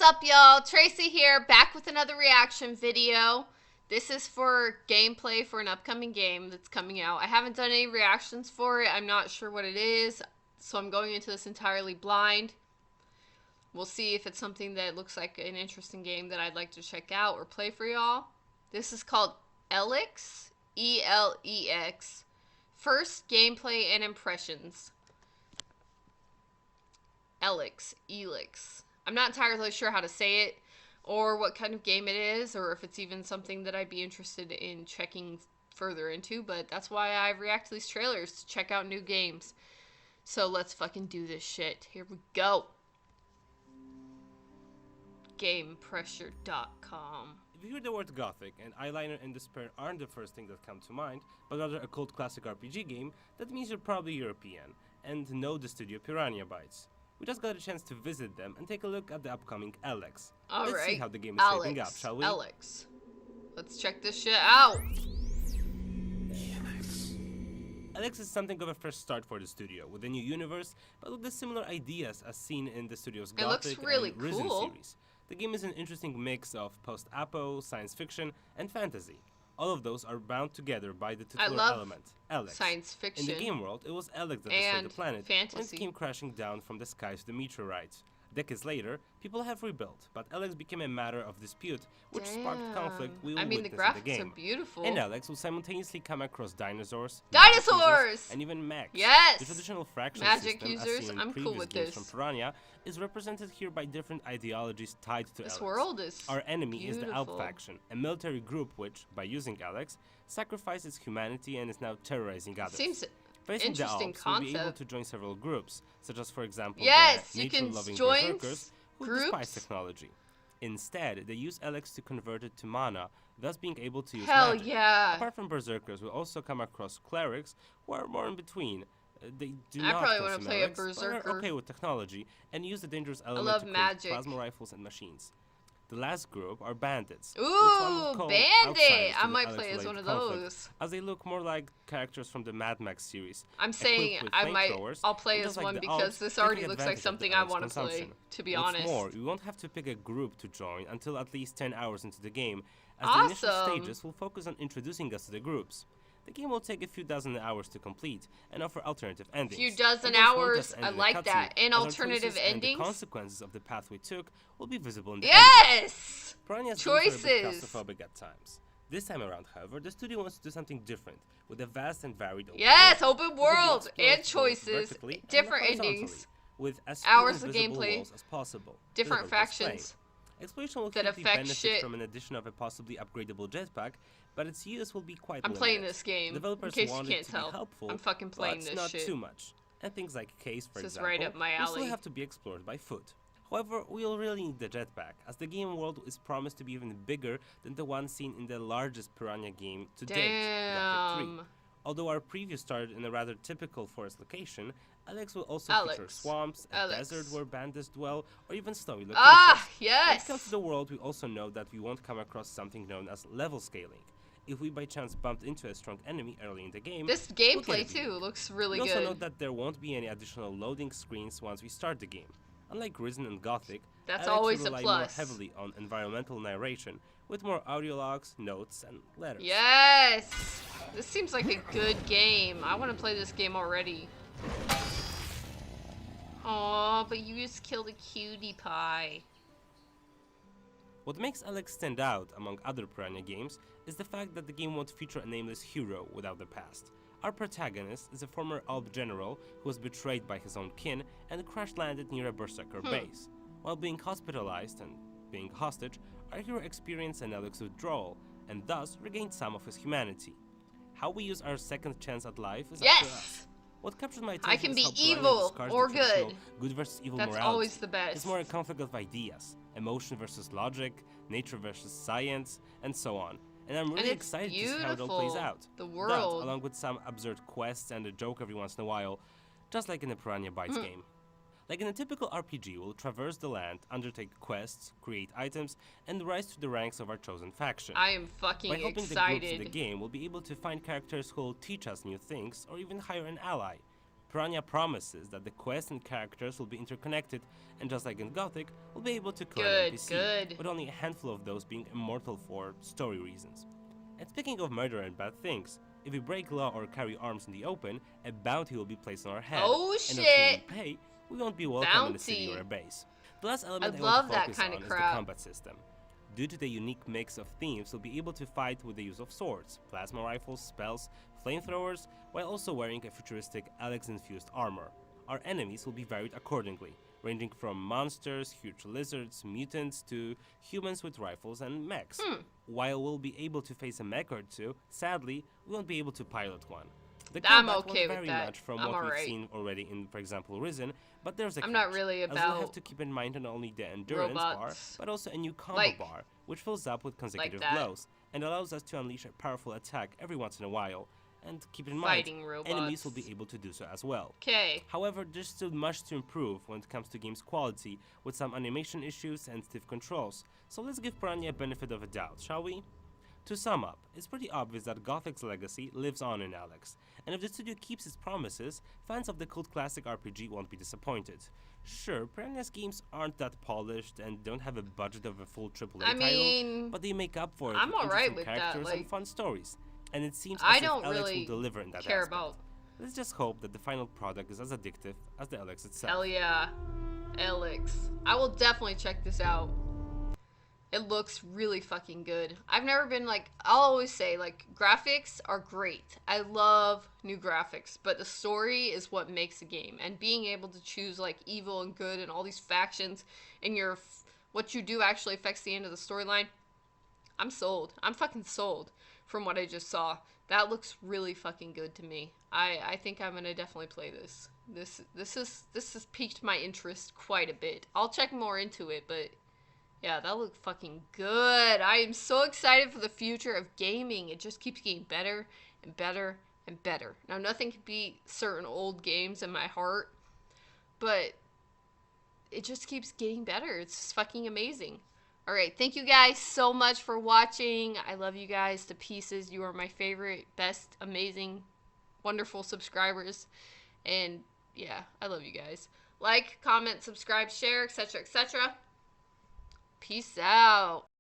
up, y'all? Tracy here, back with another reaction video. This is for gameplay for an upcoming game that's coming out. I haven't done any reactions for it. I'm not sure what it is, so I'm going into this entirely blind. We'll see if it's something that looks like an interesting game that I'd like to check out or play for y'all. This is called Elex, E-L-E-X. First gameplay and impressions. Elex. I'm not entirely sure how to say it, or what kind of game it is, or if it's even something that I'd be interested in checking further into, but that's why I react to these trailers, to check out new games. So let's fucking do this shit. Here we go. GamePressure.com. If you hear the word Gothic, and eyeliner and despair aren't the first thing that come to mind, but rather a cult classic RPG game, that means you're probably European, and know the studio Piranha Bytes. We just got a chance to visit them and take a look at the upcoming Elex. Let's see how the game is shaping up, shall we? Elex. Let's check this shit out. Elex is something of a fresh start for the studio, with a new universe, but with the similar ideas as seen in the studio's Gothic and Risen series. The game is an interesting mix of post-apo, science fiction, and fantasy. All of those are bound together by the titular element, Elex. Science fiction. In the game world, it was Elex that destroyed the planet fantasy. and came crashing down from the skies with a meteorite. Decades later, people have rebuilt, but Elex became a matter of dispute, which sparked conflict we will witness the graphics in the game. Are beautiful. In Elex, we'll simultaneously come across dinosaurs, and even mechs. Yes! The traditional fraction magic system, users. as seen in I'm previous cool with games this. from Piranha, is represented here by different ideologies tied to this Elex. world is Our enemy beautiful. is the Alp faction, a military group which, by using Elex, sacrifices humanity and is now terrorizing others. Seems Facing the interesting Alps, we'll be able concept. to join several groups, such as, for example, Yes, the you can nature-loving join berserkers who groups. despise technology. Instead, they use Elex to convert it to mana, thus being able to use Hell magic. yeah! Apart from berserkers, we'll also come across clerics, who are more in between. They do I not probably want to consume play a Elex, but berserker. are okay with technology and use the dangerous I element love to create magic. plasma rifles and machines. The last group are bandits. Ooh, bandit! I might Elex play as one of conflict, those. as they look more like characters from the Mad Max series. I'm saying I'll play as one because this already looks like something I want to play, to be honest. What's more, you won't have to pick a group to join until at least 10 hours into the game, as Awesome. the initial stages will focus on introducing us to the groups. The game will take a few dozen hours to complete and offer alternative endings. Few dozen hours, I like that. And alternative endings. And the consequences of the path we took will be visible in the Yes! Piranha's Choices! games are a bit claustrophobic at times. This time around, however, the studio wants to do something different, with a vast and varied open world and choices, different endings, with as few hours of invisible gameplay, walls as possible, different factions. Exploration will that quickly affect benefit shit. from an addition of a possibly upgradable jetpack, but its use will be quite I'm limited. playing this game, Developers in case you wanted can't to tell. be helpful, I'm fucking playing but this not shit. too much. And things like caves, for This is example, right up my will still alley. have to be explored by foot. However, we'll really need the jetpack, as the game world is promised to be even bigger than the one seen in the largest Piranha game to date, Gothic 3. Although our preview started in a rather typical forest location, Elex will also feature swamps, a desert where bandits dwell, or even snowy locations. Ah, yes! When it comes to the world, we also know that we won't come across something known as level scaling. If we by chance bumped into a strong enemy early in the game, this gameplay too looks really good. good. We also know that there won't be any additional loading screens once we start the game. Unlike Risen and Gothic, that's Elex always will a rely plus. more heavily on environmental narration, with more audio logs, notes, and letters. Yes! This seems like a good game. I want to play this game already. Aw, but you just killed a cutie pie. What makes Elex stand out among other Piranha games is the fact that the game won't feature a nameless hero without the past. Our protagonist is a former Alp general who was betrayed by his own kin and crash-landed near a berserker base. While being hospitalized and being hostage, our hero experienced an Elex withdrawal and thus regained some of his humanity. How we use our second chance at life is up to us. What captured my attention I can is be how Piranha evil discards or the traditional good. versus evil That's morality. always the best. It's more a conflict of ideas, emotion versus logic, nature versus science, and so on. And I'm really excited to see how it all plays out. The world. That, along with some absurd quests and a joke every once in a while, just like in a Piranha Bytes game. Like in a typical RPG, we'll traverse the land, undertake quests, create items, and rise to the ranks of our chosen faction. I am fucking excited. By helping the groups in the game, we'll be able to find characters who will teach us new things, or even hire an ally. Piranha promises that the quests and characters will be interconnected, and just like in Gothic, we'll be able to kill an Good, NPC, good. with only a handful of those being immortal for story reasons. And speaking of murder and bad things, if we break law or carry arms in the open, a bounty will be placed on our head, Oh and until we shit! pay, we won't be welcome in a city or a Bounty. base. The last I element I want to love that focus kind of on is the crap. combat system. Due to the unique mix of themes, we'll be able to fight with the use of swords, plasma rifles, spells, flamethrowers, while also wearing a futuristic Elex-infused armor. Our enemies will be varied accordingly, ranging from monsters, huge lizards, mutants, to humans with rifles and mechs. While we'll be able to face a mech or two, sadly, we won't be able to pilot one. The I'm combat okay won't with vary that. much from I'm what we've alright. seen already in, for example, Risen, but there's a I'm catch, not really as we'll have about to keep in mind not only the endurance bar, robots. but also a new combo Like- bar, which fills up with consecutive that. blows, and allows us to unleash a powerful attack every once in a while. And keep in mind, Fighting robots. enemies will be able to do so as well. Okay. However, there's still much to improve when it comes to game's quality, with some animation issues and stiff controls, so let's give Piranha a benefit of a doubt, shall we? To sum up, it's pretty obvious that Gothic's legacy lives on in Elex, and if the studio keeps its promises, fans of the cult classic RPG won't be disappointed. Sure, Piranha's games aren't that polished and don't have a budget of a full AAA I title, mean, but they make up for it I'm with alright interesting with that, characters and like, fun stories. And it seems I as if don't Elex really will deliver in that care aspect. about. Let's just hope that the final product is as addictive as the Elex itself. Hell yeah. Elex. I will definitely check this out. It looks really fucking good. I've never been like, I'll always say, like, graphics are great. I love new graphics, but the story is what makes a game. And being able to choose, like, evil and good and all these factions and what you do actually affects the end of the storyline. I'm sold. I'm fucking sold from what I just saw. That looks really fucking good to me. I think I'm gonna definitely play this. This has piqued my interest quite a bit. I'll check more into it, but yeah, that looked fucking good. I am so excited for the future of gaming. It just keeps getting better and better and better. Now, nothing can beat certain old games in my heart, but it just keeps getting better. It's just fucking amazing. All right, thank you guys so much for watching. I love you guys to pieces. You are my favorite, best, amazing, wonderful subscribers. And yeah, I love you guys. Like, comment, subscribe, share, etc., etc. Peace out.